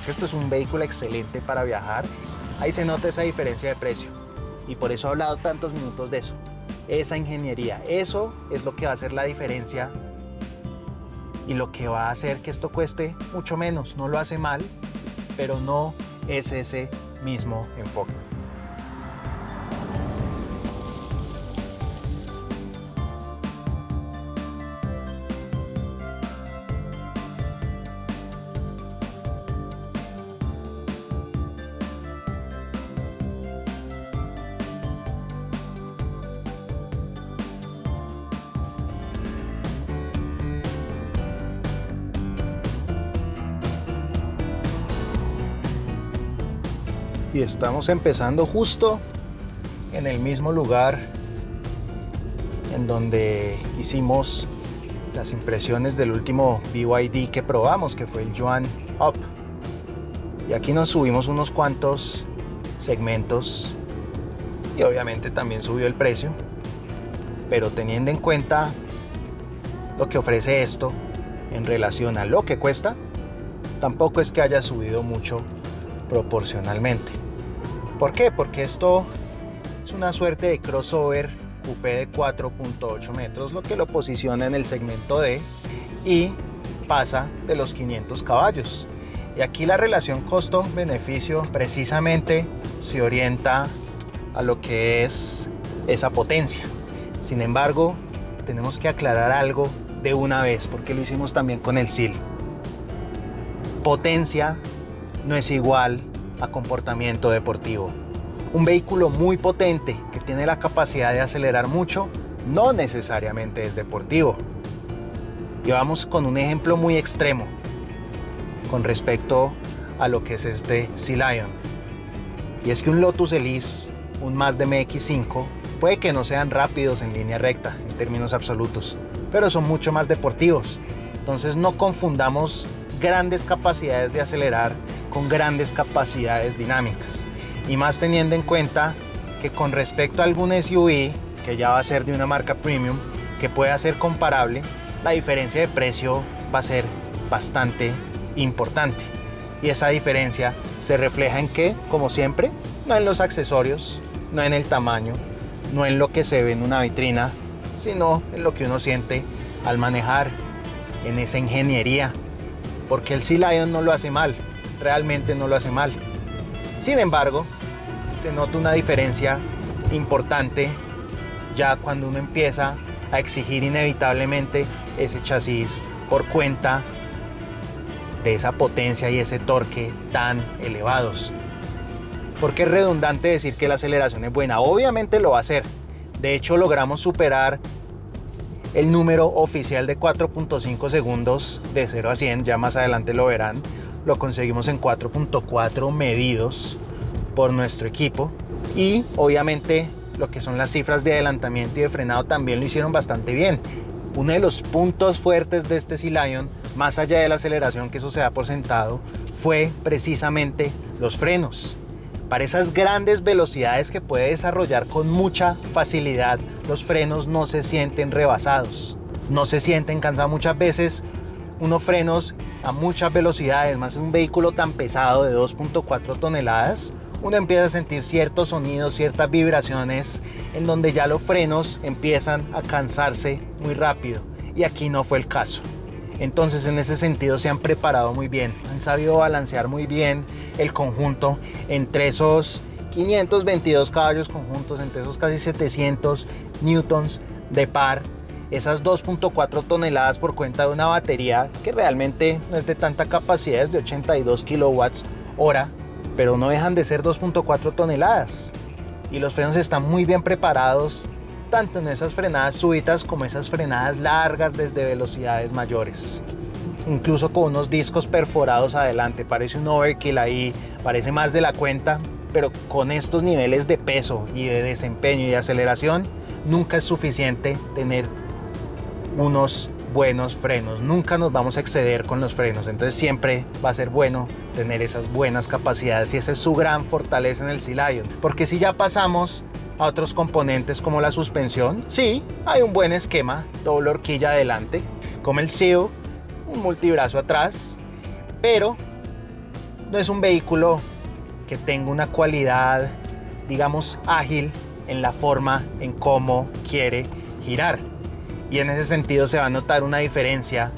que esto es un vehículo excelente para viajar, ahí se nota esa diferencia de precio. Y por eso he hablado tantos minutos de eso. Esa ingeniería, eso es lo que va a hacer la diferencia y lo que va a hacer que esto cueste mucho menos. No lo hace mal, pero no es ese mismo enfoque. Y estamos empezando justo en el mismo lugar en donde hicimos las impresiones del último BYD que probamos, que fue el Yuan Up. Y aquí nos subimos unos cuantos segmentos y obviamente también subió el precio, pero teniendo en cuenta lo que ofrece esto en relación a lo que cuesta, tampoco es que haya subido mucho proporcionalmente. ¿Por qué? Porque esto es una suerte de crossover coupé de 4.8 metros, lo que lo posiciona en el segmento D y pasa de los 500 caballos. Y aquí la relación costo-beneficio precisamente se orienta a lo que es esa potencia. Sin embargo, tenemos que aclarar algo de una vez, porque lo hicimos también con el SEAL. Potencia no es igual a comportamiento deportivo. Un vehículo muy potente que tiene la capacidad de acelerar mucho no necesariamente es deportivo. Y vamos con un ejemplo muy extremo con respecto a lo que es este Sea Lion. Y es que un Lotus Elise, un Mazda MX-5, puede que no sean rápidos en línea recta en términos absolutos, pero son mucho más deportivos. Entonces no confundamos grandes capacidades de acelerar con grandes capacidades dinámicas, y más teniendo en cuenta que con respecto a algún SUV que ya va a ser de una marca premium que pueda ser comparable, la diferencia de precio va a ser bastante importante, y esa diferencia se refleja en que, como siempre, no en los accesorios, no en el tamaño, no en lo que se ve en una vitrina, sino en lo que uno siente al manejar, en esa ingeniería, porque el Sea Lion no lo hace mal. Realmente no lo hace mal. Sin embargo, se nota una diferencia importante ya cuando uno empieza a exigir inevitablemente ese chasis por cuenta de esa potencia y ese torque tan elevados. Porque es redundante decir que la aceleración es buena. Obviamente lo va a ser. De hecho, logramos superar el número oficial de 4.5 segundos de 0 a 100. Ya más adelante lo verán. Lo conseguimos en 4.4 medidos por nuestro equipo, y obviamente lo que son las cifras de adelantamiento y de frenado también lo hicieron bastante bien. Uno de los puntos fuertes de este Sea Lion, más allá de la aceleración, que eso se da por sentado, fue precisamente los frenos. Para esas grandes velocidades que puede desarrollar con mucha facilidad, los frenos no se sienten rebasados, no se sienten cansados. Muchas veces unos frenos a muchas velocidades, más en un vehículo tan pesado de 2.4 toneladas, uno empieza a sentir ciertos sonidos, ciertas vibraciones, en donde ya los frenos empiezan a cansarse muy rápido, y aquí no fue el caso. Entonces, en ese sentido se han preparado muy bien, han sabido balancear muy bien el conjunto entre esos 522 caballos conjuntos, entre esos casi 700 newtons de par, esas 2.4 toneladas por cuenta de una batería que realmente no es de tanta capacidad, es de 82 kilowatts hora, pero no dejan de ser 2.4 toneladas. Y los frenos están muy bien preparados, tanto en esas frenadas súbitas como esas frenadas largas desde velocidades mayores. Incluso con unos discos perforados adelante, parece un overkill ahí, parece más de la cuenta, pero con estos niveles de peso y de desempeño y de aceleración, nunca es suficiente tener unos buenos frenos. Nunca nos vamos a exceder con los frenos, entonces siempre va a ser bueno tener esas buenas capacidades, y esa es su gran fortaleza en el Sea Lion. Porque si ya pasamos a otros componentes como la suspensión, sí, hay un buen esquema, doble horquilla adelante, como el SEAL, un multibrazo atrás, pero no es un vehículo que tenga una cualidad, digamos, ágil en la forma en cómo quiere girar. Y en ese sentido se va a notar una diferencia,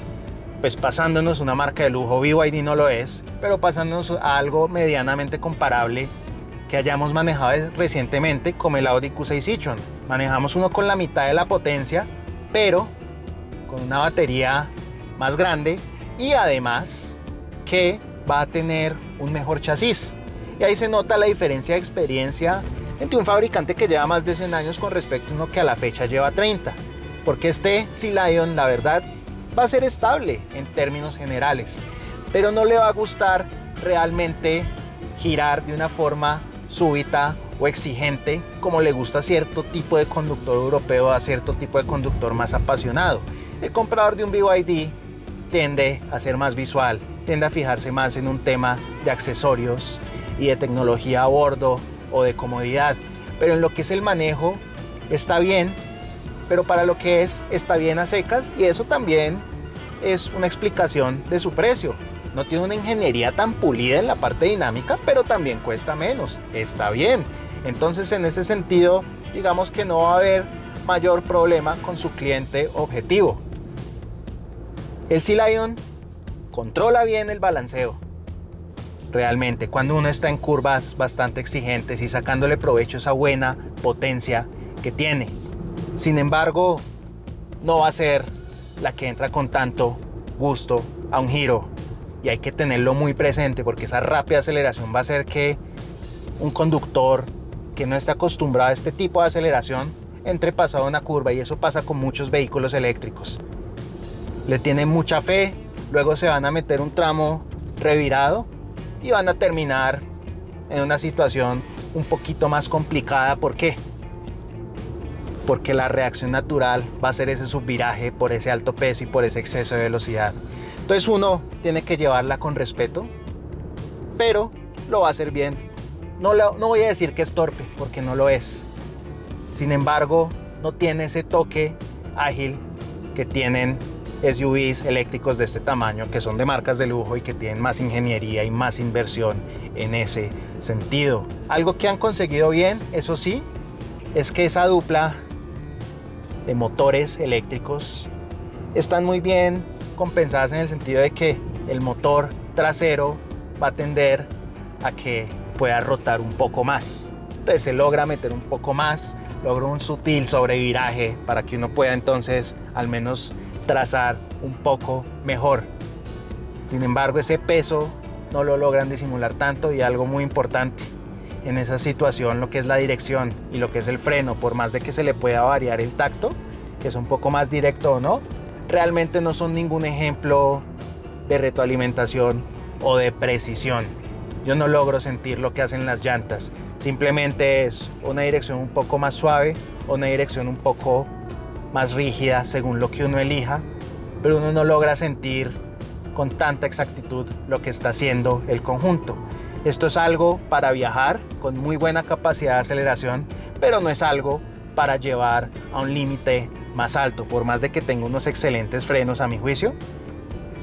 pues pasándonos una marca de lujo. BYD no lo es, pero pasándonos a algo medianamente comparable que hayamos manejado recientemente, como el Audi Q6 e-tron. Manejamos uno con la mitad de la potencia, pero con una batería más grande y además que va a tener un mejor chasis. Y ahí se nota la diferencia de experiencia entre un fabricante que lleva más de 100 años con respecto a uno que a la fecha lleva 30. Porque este Sea Lion, la verdad, va a ser estable en términos generales, pero no le va a gustar realmente girar de una forma súbita o exigente como le gusta a cierto tipo de conductor europeo, a cierto tipo de conductor más apasionado. El comprador de un BYD tiende a ser más visual, tiende a fijarse más en un tema de accesorios y de tecnología a bordo o de comodidad, pero en lo que es el manejo está bien, pero para lo que es, está bien a secas, y eso también es una explicación de su precio. No tiene una ingeniería tan pulida en la parte dinámica, pero también cuesta menos, está bien. Entonces, en ese sentido, digamos que no va a haber mayor problema con su cliente objetivo. El Sea Lion controla bien el balanceo. Realmente, cuando uno está en curvas bastante exigentes y sacándole provecho a esa buena potencia que tiene. Sin embargo, no va a ser la que entra con tanto gusto a un giro, y hay que tenerlo muy presente porque esa rápida aceleración va a hacer que un conductor que no está acostumbrado a este tipo de aceleración entre pasado una curva, y eso pasa con muchos vehículos eléctricos. Le tienen mucha fe, luego se van a meter un tramo revirado y van a terminar en una situación un poquito más complicada. ¿Por qué? Porque la reacción natural va a ser ese subviraje por ese alto peso y por ese exceso de velocidad. Entonces uno tiene que llevarla con respeto, pero lo va a hacer bien. No voy a decir que es torpe, porque no lo es. Sin embargo, no tiene ese toque ágil que tienen SUVs eléctricos de este tamaño, que son de marcas de lujo y que tienen más ingeniería y más inversión en ese sentido. Algo que han conseguido bien, eso sí, es que esa dupla de motores eléctricos están muy bien compensadas en el sentido de que el motor trasero va a tender a que pueda rotar un poco más. Entonces se logra meter un poco más, logra un sutil sobreviraje para que uno pueda entonces al menos trazar un poco mejor. Sin embargo, ese peso no lo logran disimular tanto, y algo muy importante en esa situación, lo que es la dirección y lo que es el freno, por más de que se le pueda variar el tacto, que es un poco más directo o no, realmente no son ningún ejemplo de retroalimentación o de precisión. Yo no logro sentir lo que hacen las llantas, simplemente es una dirección un poco más suave o una dirección un poco más rígida según lo que uno elija, pero uno no logra sentir con tanta exactitud lo que está haciendo el conjunto. Esto es algo para viajar con muy buena capacidad de aceleración, pero no es algo para llevar a un límite más alto, por más de que tenga unos excelentes frenos a mi juicio,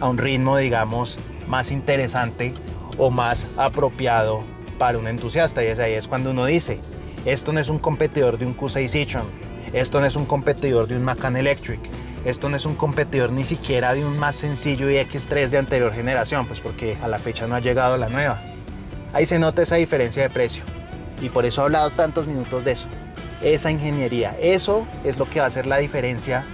a un ritmo, digamos, más interesante o más apropiado para un entusiasta. Y ahí es cuando uno dice, esto no es un competidor de un Q6 e-tron, esto no es un competidor de un Macan Electric, esto no es un competidor ni siquiera de un más sencillo iX3 de anterior generación, pues porque a la fecha no ha llegado la nueva. Ahí se nota esa diferencia de precio, y por eso he hablado tantos minutos de eso. Esa ingeniería, eso es lo que va a hacer la diferencia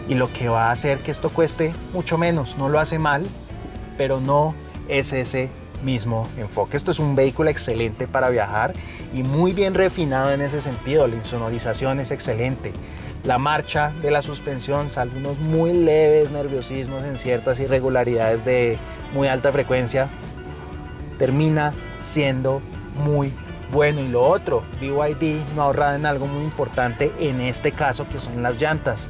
y lo que va a hacer que esto cueste mucho menos. No lo hace mal, pero no es ese mismo enfoque. Esto es un vehículo excelente para viajar y muy bien refinado en ese sentido. La insonorización es excelente. La marcha de la suspensión, salvo unos muy leves nerviosismos en ciertas irregularidades de muy alta frecuencia, termina siendo muy bueno. Y lo otro, BYD no ha ahorrado en algo muy importante en este caso, que son las llantas.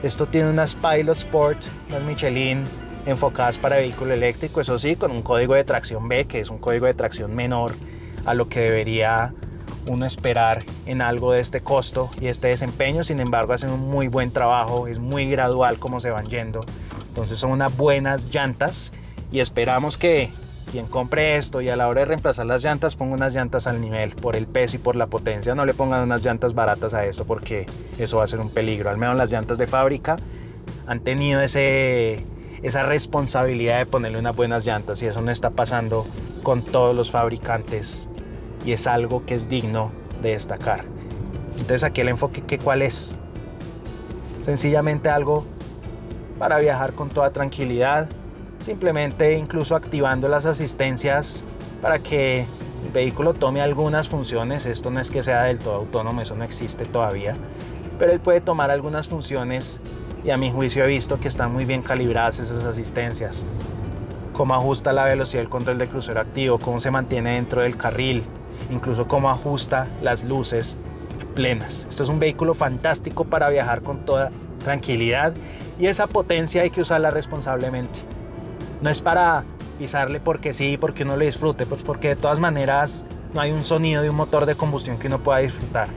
Esto tiene unas Pilot Sport, unas Michelin enfocadas para vehículo eléctrico, eso sí, con un código de tracción B, que es un código de tracción menor a lo que debería uno esperar en algo de este costo y este desempeño. Sin embargo, hacen un muy buen trabajo, es muy gradual como se van yendo. Entonces son unas buenas llantas y esperamos que quien compre esto y a la hora de reemplazar las llantas ponga unas llantas al nivel por el peso y por la potencia. No le pongan unas llantas baratas a esto porque eso va a ser un peligro. Al menos las llantas de fábrica han tenido esa responsabilidad de ponerle unas buenas llantas y eso no está pasando con todos los fabricantes y es algo que es digno de destacar. Entonces aquí el enfoque, ¿cuál es? Sencillamente algo para viajar con toda tranquilidad, simplemente incluso activando las asistencias para que el vehículo tome algunas funciones. Esto no es que sea del todo autónomo, eso no existe todavía, pero él puede tomar algunas funciones y a mi juicio he visto que están muy bien calibradas esas asistencias. Cómo ajusta la velocidad del control de crucero activo, cómo se mantiene dentro del carril, incluso cómo ajusta las luces plenas. Esto es un vehículo fantástico para viajar con toda tranquilidad y esa potencia hay que usarla responsablemente. No es para pisarle porque sí, porque uno lo disfrute, pues porque de todas maneras no hay un sonido de un motor de combustión que uno pueda disfrutar.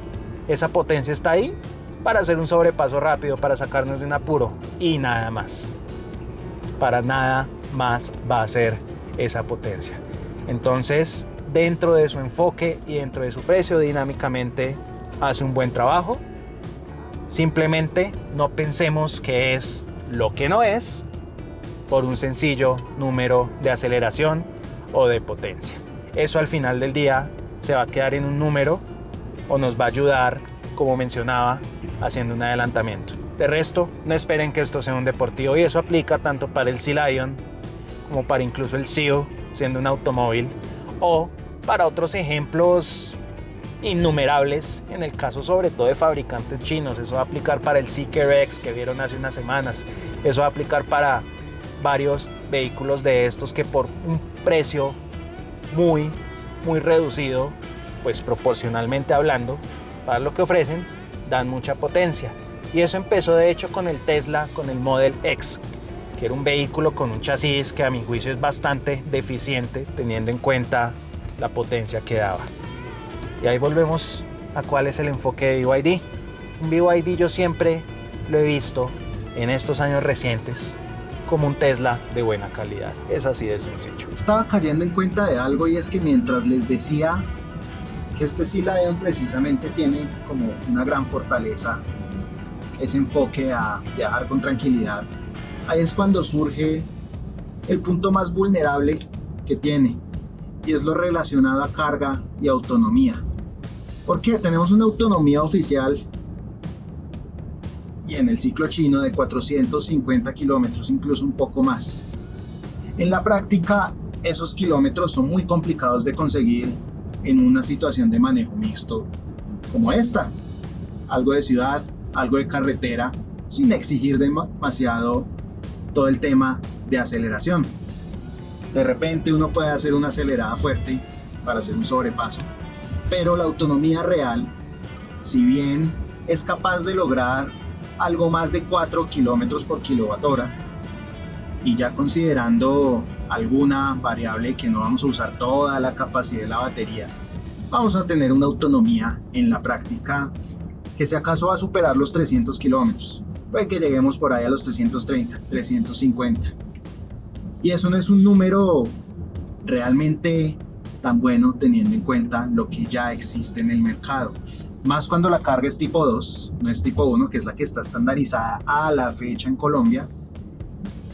Esa potencia está ahí para hacer un sobrepaso rápido, para sacarnos de un apuro y nada más. Para nada más va a ser esa potencia. Entonces, dentro de su enfoque y dentro de su precio, dinámicamente hace un buen trabajo. Simplemente no pensemos que es lo que no es por un sencillo número de aceleración o de potencia. Eso al final del día se va a quedar en un número o nos va a ayudar, como mencionaba, haciendo un adelantamiento. De resto, no esperen que esto sea un deportivo y eso aplica tanto para el Sea Lion como para incluso el Seal, siendo un automóvil, o para otros ejemplos innumerables, en el caso sobre todo de fabricantes chinos. Eso va a aplicar para el Zeekr X que vieron hace unas semanas. Eso va a aplicar para varios vehículos de estos que por un precio muy reducido, pues proporcionalmente hablando, para lo que ofrecen, dan mucha potencia. Y eso empezó de hecho con el Tesla, con el Model X, que era un vehículo con un chasis que a mi juicio es bastante deficiente teniendo en cuenta la potencia que daba. Y ahí volvemos a cuál es el enfoque de BYD. Un BYD yo siempre lo he visto en estos años recientes como un Tesla de buena calidad. Es así de sencillo. Estaba cayendo en cuenta de algo y es que mientras les decía que este Sea Lion precisamente tiene como una gran fortaleza ese enfoque a viajar con tranquilidad, ahí es cuando surge el punto más vulnerable que tiene y es lo relacionado a carga y autonomía. Porque tenemos una autonomía oficial y en el ciclo chino de 450 kilómetros, incluso un poco más. En la práctica, esos kilómetros son muy complicados de conseguir en una situación de manejo mixto como esta. Algo de ciudad, algo de carretera, sin exigir demasiado todo el tema de aceleración. De repente uno puede hacer una acelerada fuerte para hacer un sobrepaso, pero la autonomía real, si bien es capaz de lograr algo más de 4 kilómetros por kilowatt hora, y ya considerando alguna variable que no vamos a usar toda la capacidad de la batería, vamos a tener una autonomía en la práctica que si acaso va a superar los 300 kilómetros. Puede que lleguemos por ahí a los 330, 350. Y eso no es un número realmente tan bueno teniendo en cuenta lo que ya existe en el mercado. Más cuando la carga es tipo 2, no es tipo 1, que es la que está estandarizada a la fecha en Colombia,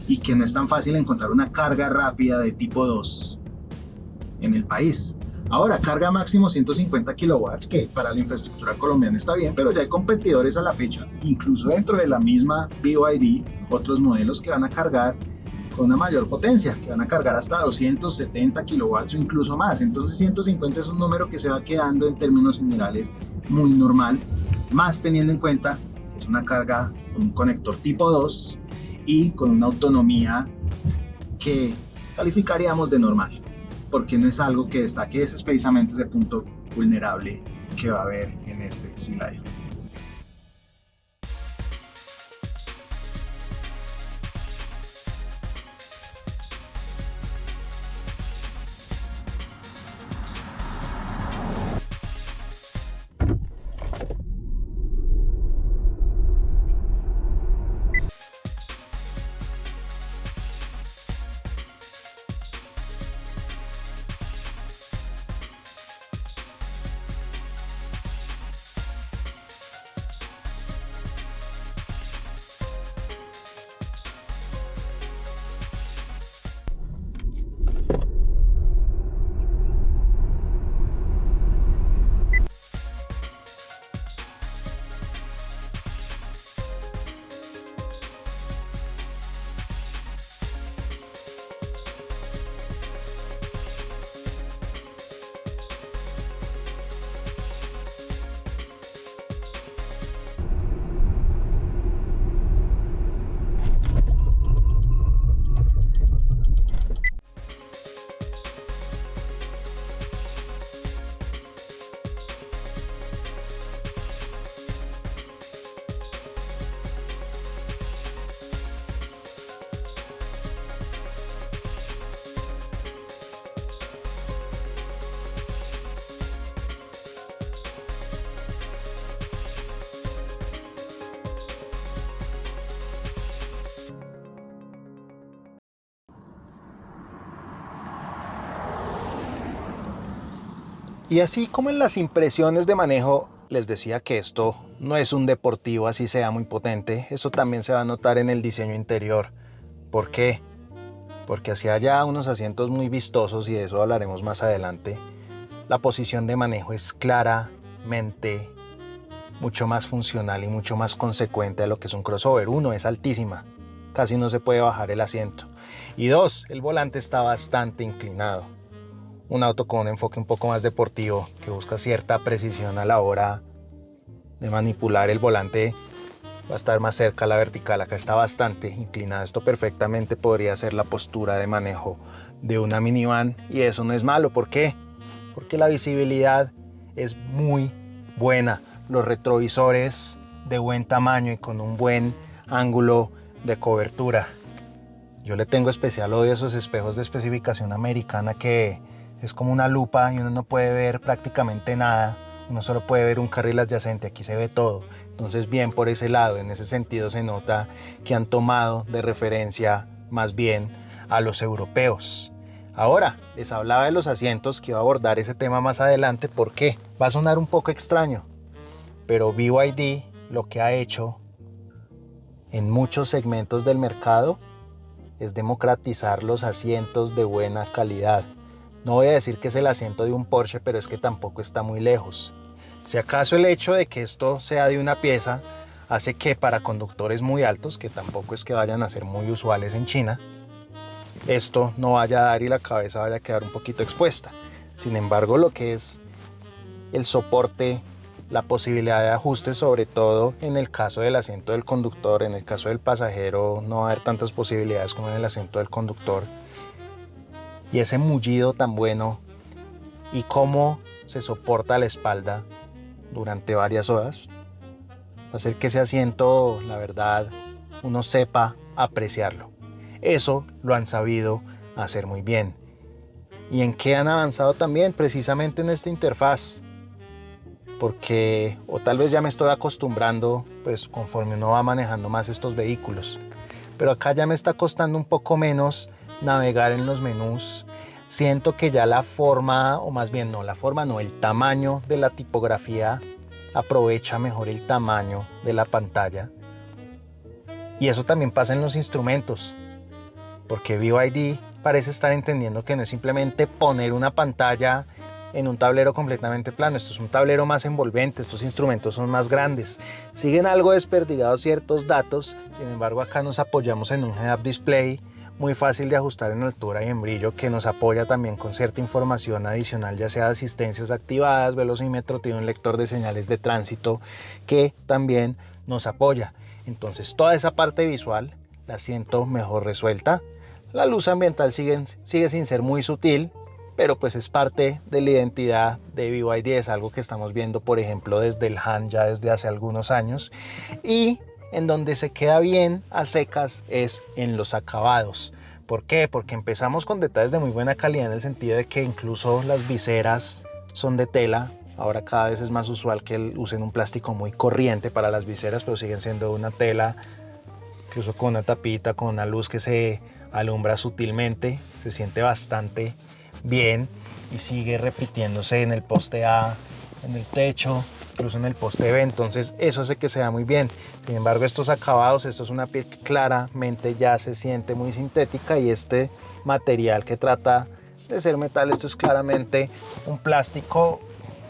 y que no es tan fácil encontrar una carga rápida de tipo 2 en el país. Ahora, carga máximo 150 kilowatts, que para la infraestructura colombiana está bien, pero ya hay competidores a la fecha, incluso dentro de la misma BYD, otros modelos que van a cargar con una mayor potencia, que van a cargar hasta 270 kilowatts o incluso más. Entonces 150 es un número que se va quedando en términos generales muy normal, más teniendo en cuenta que es una carga con un conector tipo 2 y con una autonomía que calificaríamos de normal, porque no es algo que destaque. Ese es precisamente ese punto vulnerable que va a haber en este Sea Lion. Y así como en las impresiones de manejo les decía que esto no es un deportivo así sea muy potente, eso también se va a notar en el diseño interior. ¿Por qué? Porque hacia allá unos asientos muy vistosos, y de eso hablaremos más adelante. La posición de manejo es claramente mucho más funcional y mucho más consecuente a lo que es un crossover. Uno, es altísima, casi no se puede bajar el asiento. Y dos, el volante está bastante inclinado. Un auto con un enfoque un poco más deportivo, que busca cierta precisión a la hora de manipular el volante, va a estar más cerca a la vertical. Acá está bastante inclinado. Esto perfectamente podría ser la postura de manejo de una minivan, y eso no es malo. ¿Por qué? Porque la visibilidad es muy buena. Los retrovisores de buen tamaño y con un buen ángulo de cobertura. Yo le tengo especial odio a esos espejos de especificación americana que es como una lupa y uno no puede ver prácticamente nada. Uno solo puede ver un carril adyacente, aquí se ve todo. Entonces, bien por ese lado, en ese sentido se nota que han tomado de referencia más bien a los europeos. Ahora, les hablaba de los asientos, que iba a abordar ese tema más adelante. ¿Por qué? Va a sonar un poco extraño, pero BYD lo que ha hecho en muchos segmentos del mercado es democratizar los asientos de buena calidad. No voy a decir que es el asiento de un Porsche, pero es que tampoco está muy lejos. Si acaso el hecho de que esto sea de una pieza hace que para conductores muy altos, que tampoco es que vayan a ser muy usuales en China, esto no vaya a dar y la cabeza vaya a quedar un poquito expuesta. Sin embargo, lo que es el soporte, la posibilidad de ajuste, sobre todo en el caso del asiento del conductor, en el caso del pasajero no va a haber tantas posibilidades como en el asiento del conductor. Y ese mullido tan bueno y cómo se soporta la espalda durante varias horas va a hacer que ese asiento, la verdad, uno sepa apreciarlo. Eso lo han sabido hacer muy bien. ¿Y en qué han avanzado también? Precisamente en esta interfaz. Porque, o tal vez ya me estoy acostumbrando, pues conforme uno va manejando más estos vehículos, pero acá ya me está costando un poco menos navegar en los menús. Siento que ya la forma, o más bien no, la forma no, el tamaño de la tipografía aprovecha mejor el tamaño de la pantalla. Y eso también pasa en los instrumentos, porque BYD parece estar entendiendo que no es simplemente poner una pantalla en un tablero completamente plano. Esto es un tablero más envolvente, estos instrumentos son más grandes, siguen algo desperdigados ciertos datos. Sin embargo, acá nos apoyamos en un head-up display muy fácil de ajustar en altura y en brillo, que nos apoya también con cierta información adicional, ya sea de asistencias activadas, velocímetro, tiene un lector de señales de tránsito que también nos apoya. Entonces toda esa parte visual la siento mejor resuelta. La luz ambiental sigue sin ser muy sutil, pero pues es parte de la identidad de BYD, es algo que estamos viendo por ejemplo desde el Han ya desde hace algunos años. Y en donde se queda bien a secas es en los acabados. ¿Por qué? Porque empezamos con detalles de muy buena calidad, en el sentido de que incluso las viseras son de tela. Ahora cada vez es más usual que usen un plástico muy corriente para las viseras, pero siguen siendo una tela, incluso con una tapita, con una luz que se alumbra sutilmente. Se siente bastante bien y sigue repitiéndose en el poste A, en el techo, incluso en el poste B. Entonces eso hace que sea muy bien. Sin embargo, estos acabados, esto es una piel que claramente ya se siente muy sintética, y este material que trata de ser metal, esto es claramente un plástico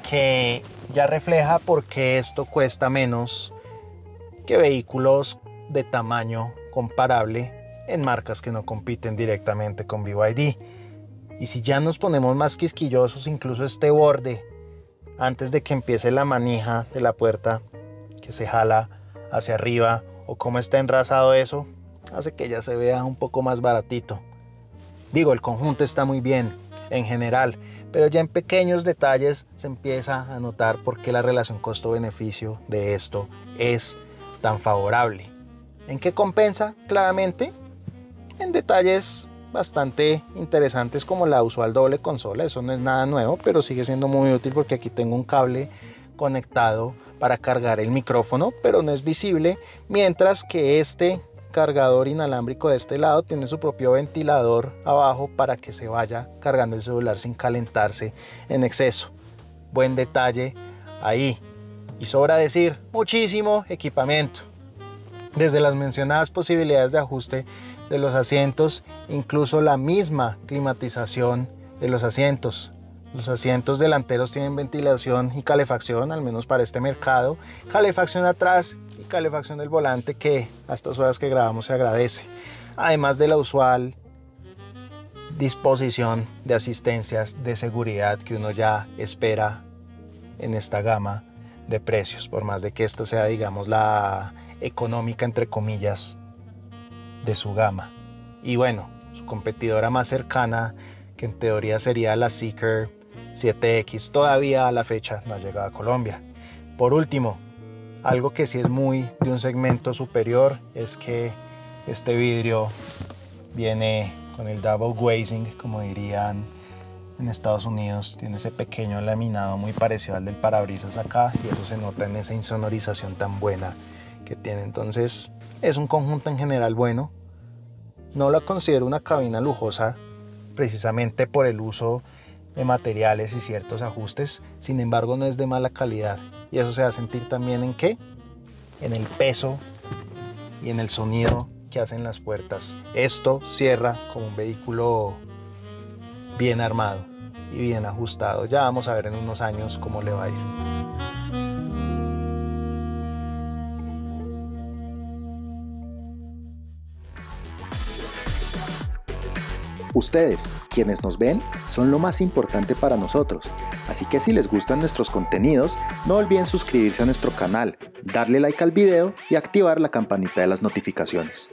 que ya refleja por qué esto cuesta menos que vehículos de tamaño comparable en marcas que no compiten directamente con BYD. Y si ya nos ponemos más quisquillosos, incluso este borde, antes de que empiece la manija de la puerta, que se jala hacia arriba, o cómo está enrazado eso, hace que ya se vea un poco más baratito. Digo, el conjunto está muy bien en general, pero ya en pequeños detalles se empieza a notar por qué la relación costo-beneficio de esto es tan favorable. ¿En qué compensa? Claramente en detalles bastante interesantes como la usual doble consola. Eso no es nada nuevo, pero sigue siendo muy útil porque aquí tengo un cable conectado para cargar el micrófono, pero no es visible, mientras que este cargador inalámbrico de este lado tiene su propio ventilador abajo para que se vaya cargando el celular sin calentarse en exceso. buen detalle ahí. Y sobra decir, muchísimo equipamiento. Desde las mencionadas posibilidades de ajuste de los asientos, incluso la misma climatización de los asientos. Los asientos delanteros tienen ventilación y calefacción, al menos para este mercado. Calefacción atrás y calefacción del volante, que a estas horas que grabamos se agradece. Además de la usual disposición de asistencias de seguridad que uno ya espera en esta gama de precios, por más de que esta sea, digamos, la económica, entre comillas, de su gama. Y bueno, su competidora más cercana, que en teoría sería la Zeekr 7X, todavía a la fecha no ha llegado a Colombia. Por último, algo que sí es muy de un segmento superior es que este vidrio viene con el double glazing, como dirían en Estados Unidos. Tiene ese pequeño laminado muy parecido al del parabrisas acá, y eso se nota en esa insonorización tan buena que tiene. Entonces es un conjunto en general bueno. No la considero una cabina lujosa precisamente por el uso de materiales y ciertos ajustes. Sin embargo, no es de mala calidad, y eso se va a sentir también en ¿qué? En el peso y en el sonido que hacen las puertas. Esto cierra como un vehículo bien armado y bien ajustado. Ya vamos a ver en unos años cómo le va a ir. Ustedes, quienes nos ven, son lo más importante para nosotros, así que si les gustan nuestros contenidos, no olviden suscribirse a nuestro canal, darle like al video y activar la campanita de las notificaciones.